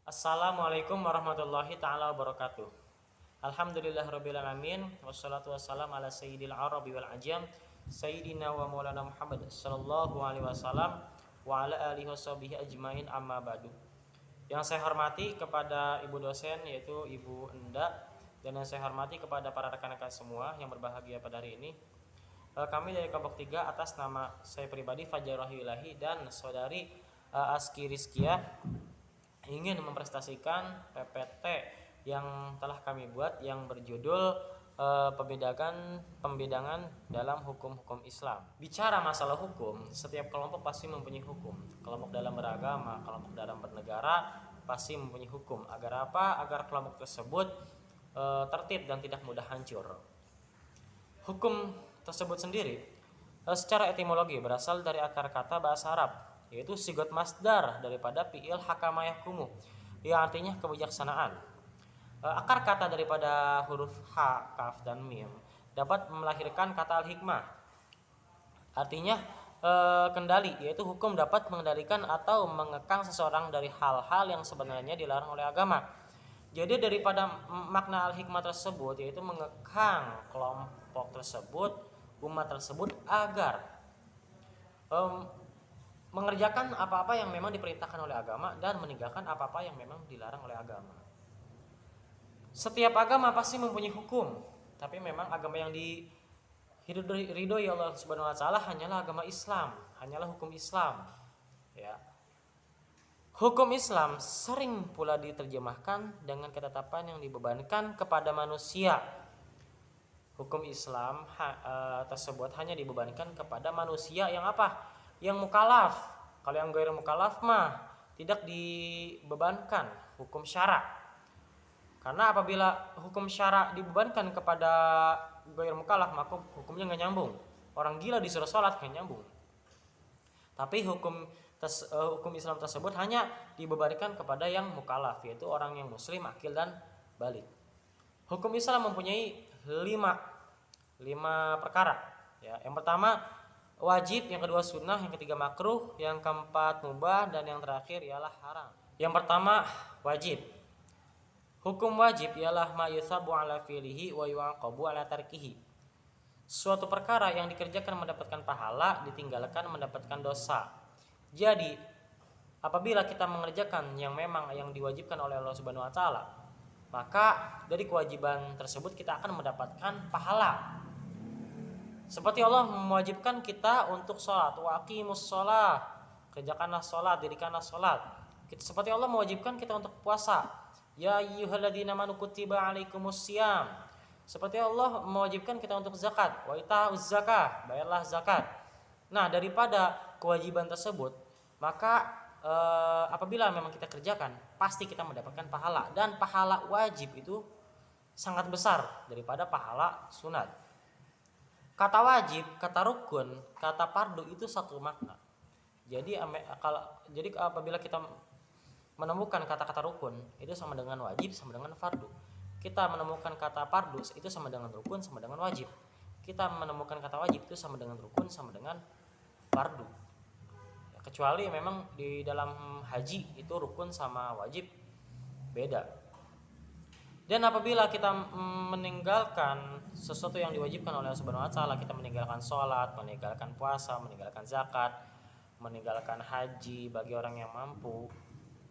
Assalamualaikum warahmatullahi ta'ala wabarakatuh. Alhamdulillahirabbil alamin wassalatu wassalam ala sayyidil arabi wal ajam sayyidina wa maulana Muhammad sallallahu alaihi wasallam wa ala alihi washabihi ajmain amma ba'du. Yang saya hormati kepada ibu dosen yaitu Ibu Enda, dan yang saya hormati kepada para rekan-rekan semua yang berbahagia pada hari ini. Kami dari kelompok 3 atas nama saya pribadi Fajar Wahyuilahi dan saudari Aski Rizkia ingin mempresentasikan PPT yang telah kami buat yang berjudul pembedangan dalam hukum-hukum Islam. Bicara masalah hukum, setiap kelompok pasti mempunyai hukum. Kelompok dalam beragama, kelompok dalam bernegara pasti mempunyai hukum. Agar apa? Agar kelompok tersebut tertib dan tidak mudah hancur. Hukum tersebut sendiri secara etimologi berasal dari akar kata bahasa Arab, yaitu sigot masdar daripada fi'il hakama yahkumu, yang artinya kebijaksanaan. Akar kata daripada huruf H, Kaf, dan Mim dapat melahirkan kata al-hikmah, artinya kendali, yaitu hukum dapat mengendalikan atau mengekang seseorang dari hal-hal yang sebenarnya dilarang oleh agama. Jadi daripada makna al-hikmah tersebut, yaitu mengekang kelompok tersebut, umat tersebut agar mengerjakan apa-apa yang memang diperintahkan oleh agama dan meninggalkan apa-apa yang memang dilarang oleh agama. Setiap agama pasti mempunyai hukum, tapi memang agama yang diridhoi Allah Subhanahu wa taala hanyalah agama Islam, hanyalah hukum Islam. Ya. Hukum Islam sering pula diterjemahkan dengan ketetapan yang dibebankan kepada manusia. Hukum Islam tersebut hanya dibebankan kepada manusia yang apa? Yang mukallaf. Kalau yang ghair mukallaf mah tidak dibebankan hukum syara. Karena apabila hukum syara dibebankan kepada ghair mukallaf, maka hukumnya nggak nyambung. Orang gila disuruh sholat nggak nyambung. Tapi hukum Islam tersebut hanya dibebankan kepada yang mukallaf, yaitu orang yang muslim, akil dan baligh. Hukum Islam mempunyai 5 perkara. Ya, yang pertama wajib, yang kedua sunnah, yang ketiga makruh, yang keempat mubah, dan yang terakhir ialah haram. Yang pertama wajib. Hukum wajib ialah ma yusabu ala fi'lihi wa yu'aqabu ala tarkihi. Suatu perkara yang dikerjakan mendapatkan pahala, ditinggalkan mendapatkan dosa. Jadi apabila kita mengerjakan yang memang yang diwajibkan oleh Allah Subhanahu wa taala, maka dari kewajiban tersebut kita akan mendapatkan pahala. Seperti Allah mewajibkan kita untuk sholat, wa aqimus sholat, kerjakanlah sholat, dirikanlah sholat. Seperti Allah mewajibkan kita untuk puasa, ya ayyuhalladzina amanu kutiba alaikumus syiyam. Seperti Allah mewajibkan kita untuk zakat, wa itauz zakah, bayarlah zakat. Nah, daripada kewajiban tersebut, maka apabila memang kita kerjakan, pasti kita mendapatkan pahala, dan pahala wajib itu sangat besar daripada pahala sunat. Kata wajib, kata rukun, kata fardu itu satu makna. Jadi apabila kita menemukan kata-kata rukun, itu sama dengan wajib, sama dengan fardu. Kita menemukan kata fardu, itu sama dengan rukun, sama dengan wajib. Kita menemukan kata wajib, itu sama dengan rukun, sama dengan fardu. Ya, kecuali memang di dalam haji itu rukun sama wajib beda. Dan apabila kita meninggalkan sesuatu yang diwajibkan oleh Allah Subhanahu wa taala, kita meninggalkan sholat, meninggalkan puasa, meninggalkan zakat, meninggalkan haji bagi orang yang mampu,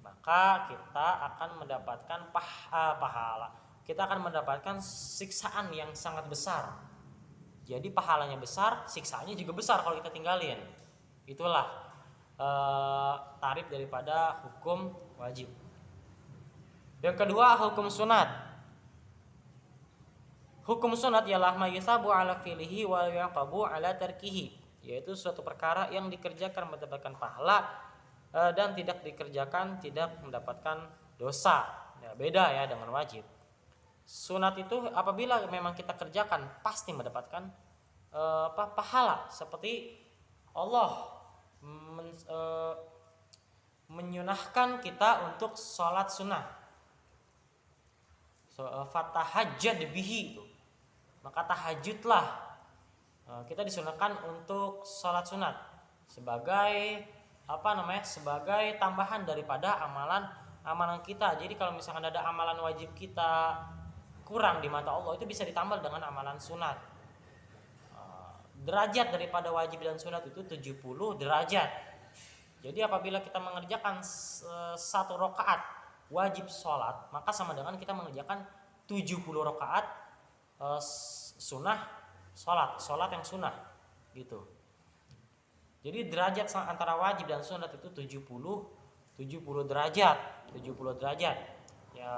maka kita akan mendapatkan pahala. Kita akan mendapatkan siksaan yang sangat besar. Jadi pahalanya besar, siksaannya juga besar kalau kita tinggalin. Itulah tarif daripada hukum wajib. Yang kedua, hukum sunat. Hukum sunat ialah ma yusabu ala fi'lihi wa yu'aqabu ala tarkihi, yaitu suatu perkara yang dikerjakan mendapatkan pahala dan tidak dikerjakan tidak mendapatkan dosa. Ya, beda ya dengan wajib. Sunat itu apabila memang kita kerjakan pasti mendapatkan pahala, seperti Allah menyunahkan kita untuk sholat sunnah. Fatahajjad bihi itu, maka tahajudlah. Kita disunahkan untuk sholat sunat sebagai sebagai tambahan daripada amalan amalan kita. Jadi kalau misalkan ada amalan wajib kita kurang di mata Allah, itu bisa ditambah dengan amalan sunat. Derajat daripada wajib dan sunat itu 70 derajat. Jadi apabila kita mengerjakan 1 rakaat wajib sholat, maka sama dengan kita mengerjakan 70 rakaat sunnah sholat yang sunnah gitu. Jadi derajat antara wajib dan sunat itu 70 derajat. Ya,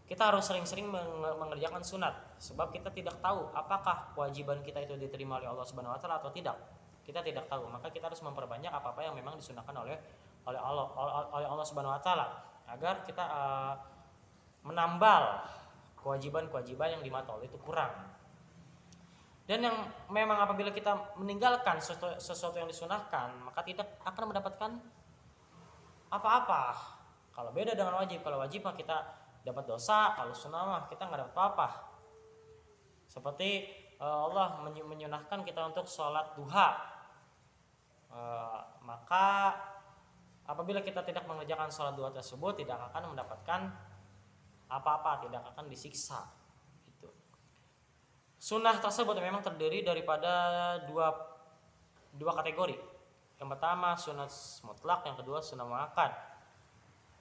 kita harus sering-sering mengerjakan sunat, sebab kita tidak tahu apakah kewajiban kita itu diterima oleh Allah Subhanahu wa taala atau tidak. Kita tidak tahu, maka kita harus memperbanyak apa-apa yang memang disunahkan oleh Allah Subhanahu wa taala agar kita menambal kewajiban-kewajiban yang di mata Allah itu kurang. Dan yang memang apabila kita meninggalkan sesuatu yang disunahkan, maka tidak akan mendapatkan apa-apa. Kalau beda dengan wajib, kalau wajib mah kita dapat dosa, kalau sunnah mah kita nggak dapat apa-apa. Seperti Allah menyunahkan kita untuk sholat duha, maka apabila kita tidak mengerjakan sholat duha tersebut, tidak akan mendapatkan apa-apa, tidak akan disiksa. Sunnah tersebut memang terdiri daripada dua kategori. Yang pertama sunat mutlak, yang kedua sunat muakkad.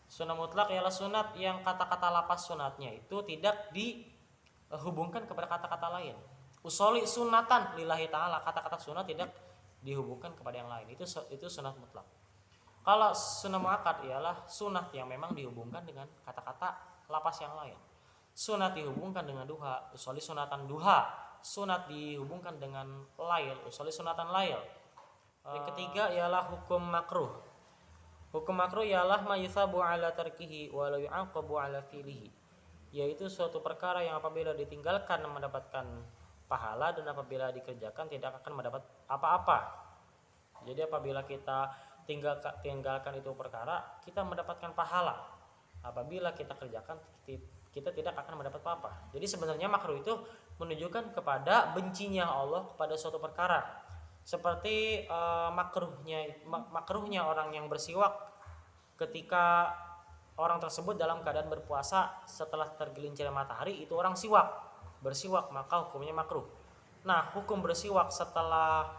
Sunat mutlak ialah sunat yang kata-kata lapas sunatnya itu tidak dihubungkan kepada kata-kata lain. Usoli sunatan lillahi ta'ala, kata-kata sunat tidak dihubungkan kepada yang lain. Itu sunat mutlak. Kalau sunat muakkad ialah sunat yang memang dihubungkan dengan kata-kata lapas yang lain. Sunat dihubungkan dengan duha, usoli sunatan duha. Sunat dihubungkan dengan lail, usoli sunatan lail. Yang ketiga ialah hukum makruh. Hukum makruh ialah ma yuthabu ala tarkihi wa la yu'aqabu ala fi'lihi, yaitu suatu perkara yang apabila ditinggalkan mendapatkan pahala dan apabila dikerjakan tidak akan mendapat apa-apa. Jadi apabila kita tinggalkan itu perkara, kita mendapatkan pahala. Apabila kita kerjakan, kita tidak akan mendapat apa-apa. Jadi sebenarnya makruh itu menunjukkan kepada bencinya Allah kepada suatu perkara. Seperti makruhnya orang yang bersiwak ketika orang tersebut dalam keadaan berpuasa setelah tergelincir matahari, itu orang bersiwak, maka hukumnya makruh. Nah, hukum bersiwak setelah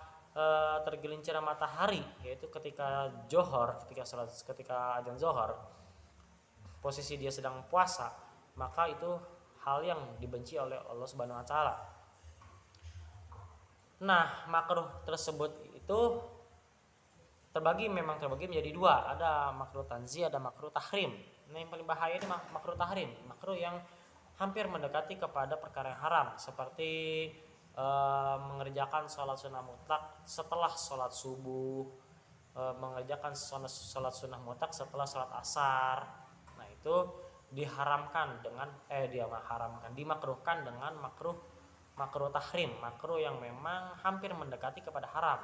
tergelincir matahari, yaitu ketika johor, ketika adzan zohor, posisi dia sedang puasa, maka itu hal yang dibenci oleh Allah Subhanahu wa taala. Nah, makruh tersebut itu terbagi menjadi dua. Ada makruh tanzih, ada makruh tahrim. Nah, yang paling bahaya ini makruh tahrim, makruh yang hampir mendekati kepada perkara yang haram, seperti mengerjakan sholat sunnah mutlak setelah sholat subuh, mengerjakan sholat sunnah mutlak setelah sholat asar. Nah, itu dimakruhkan dengan makruh tahrim, makruh yang memang hampir mendekati kepada haram.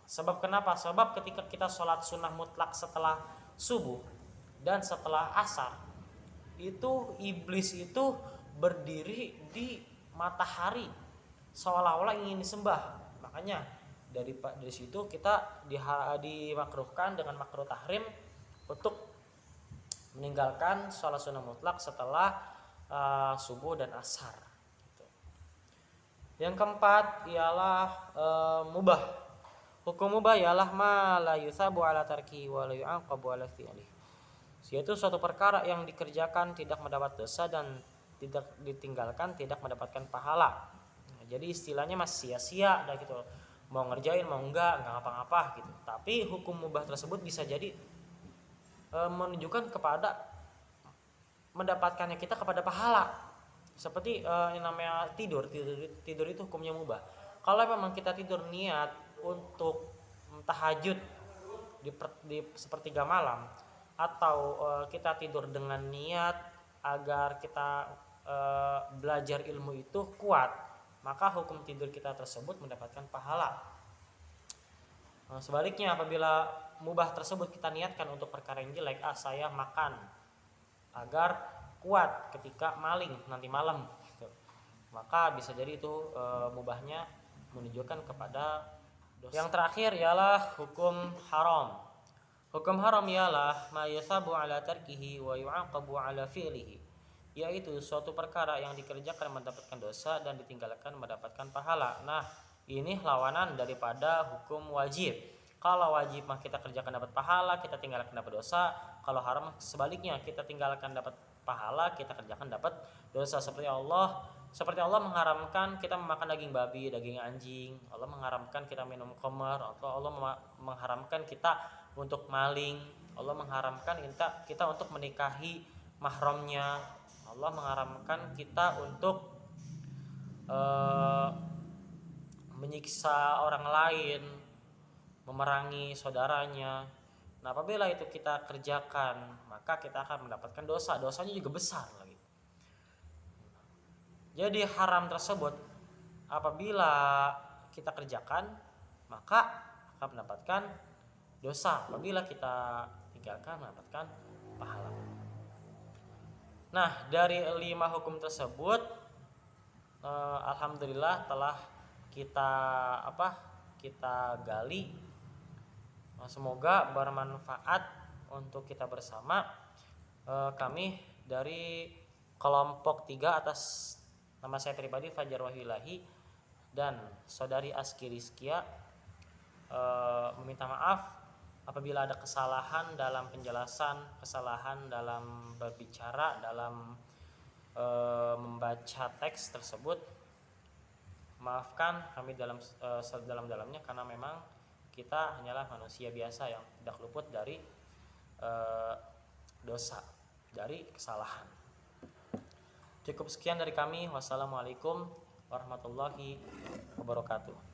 Sebab kenapa? Sebab ketika kita sholat sunnah mutlak setelah subuh dan setelah asar, itu iblis itu berdiri di matahari seolah-olah ingin disembah. Makanya dari situ kita dimakruhkan dengan makruh tahrim untuk meninggalkan sholat sunnah mutlak setelah subuh dan asar. Gitu. Yang keempat ialah mubah. Hukum mubah ialah ma la yuthabu ala tarki wa la yu'aqabu ala fi'li, yaitu suatu perkara yang dikerjakan tidak mendapat dosa dan tidak ditinggalkan tidak mendapatkan pahala. Nah, jadi istilahnya masih sia-sia dah gitu. Mau ngerjain mau enggak ngapa-ngapa gitu. Tapi hukum mubah tersebut bisa jadi menunjukkan kepada mendapatkannya kita kepada pahala. Seperti yang namanya tidur itu hukumnya mubah. Kalau memang kita tidur niat untuk tahajud di sepertiga malam, atau kita tidur dengan niat agar kita belajar ilmu itu kuat, maka hukum tidur kita tersebut mendapatkan pahala. Sebaliknya apabila mubah tersebut kita niatkan untuk perkara yang jelek, saya makan agar kuat ketika maling nanti malam gitu, maka bisa jadi itu mubahnya menunjukkan kepada dosa. Yang terakhir ialah hukum haram. Hukum haram ialah ma yusabu ala tarkihi wa yu'aqabu ala fi'lihi, yaitu suatu perkara yang dikerjakan mendapatkan dosa dan ditinggalkan mendapatkan pahala. Nah, ini lawanan daripada hukum wajib. Kalau wajib mah kita kerjakan dapat pahala, kita tinggalkan dapat dosa. Kalau haram sebaliknya, kita tinggalkan dapat pahala, kita kerjakan dapat dosa. Seperti Allah mengharamkan kita memakan daging babi, daging anjing. Allah mengharamkan kita minum khamar, atau Allah mengharamkan kita untuk maling. Allah mengharamkan kita untuk menikahi mahramnya. Allah mengharamkan kita untuk menyiksa orang lain, memerangi saudaranya. Nah, apabila itu kita kerjakan, maka kita akan mendapatkan dosa. Dosanya juga besar lagi. Jadi haram tersebut apabila kita kerjakan, maka akan mendapatkan dosa. Apabila kita tinggalkan, mendapatkan pahala. Nah, dari 5 hukum tersebut, alhamdulillah telah kita gali. Semoga bermanfaat untuk kita bersama. Kami dari kelompok 3 atas nama saya pribadi Fajar Wahyullahi dan saudari Aski Rizkia meminta maaf apabila ada kesalahan dalam penjelasan, kesalahan dalam berbicara, dalam membaca teks tersebut. Maafkan kami dalam-dalamnya, karena memang kita hanyalah manusia biasa yang tidak luput dari dosa, dari kesalahan. Cukup sekian dari kami. Wassalamualaikum warahmatullahi wabarakatuh.